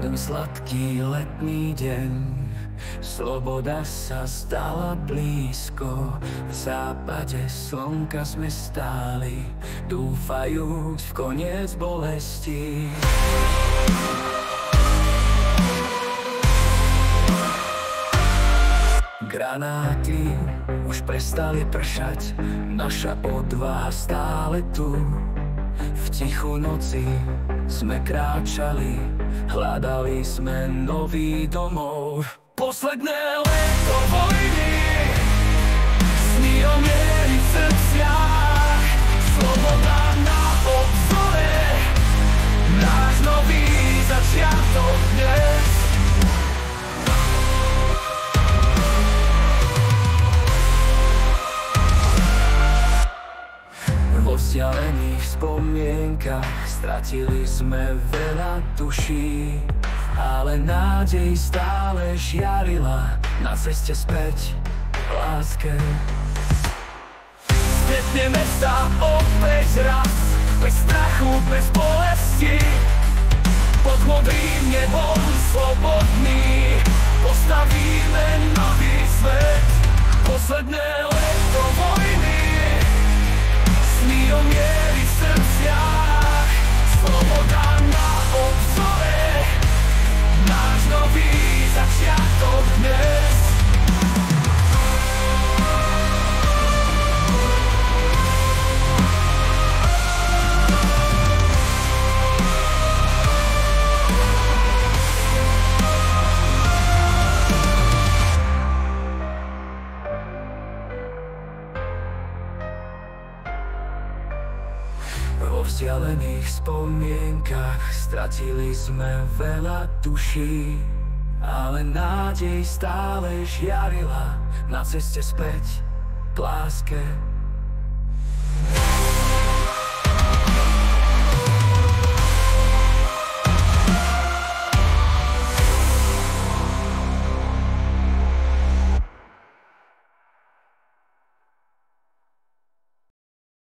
Jeden sladký letný deň, sloboda sa stala blízko. V západe slnka sme stáli, dúfajúc v koniec bolesti. Granáty už prestali pršať, naša odvaha stále tu. V tichu noci sme kráčali, hľadali sme nový domov. Posledné leto vojny, sny o miery v srdciach, sloboda na obzore, náš nový začiatok dnes. Vo vzdialených spomienkach stratili sme veľa duší, ale nádej stále žiarila na ceste späť k láske. Stretneme sa opäť raz, bez strachu, bez bolesti, pod modrým nebom slobodný postavíme nový svet. Posledné leto vojny, sny o miery v srdciach, sloboda na obzore, náš nový začiatok dnes. Vo vzdialených spomienkach stratili sme veľa duší, ale nádej stále žiarila na ceste späť k láske.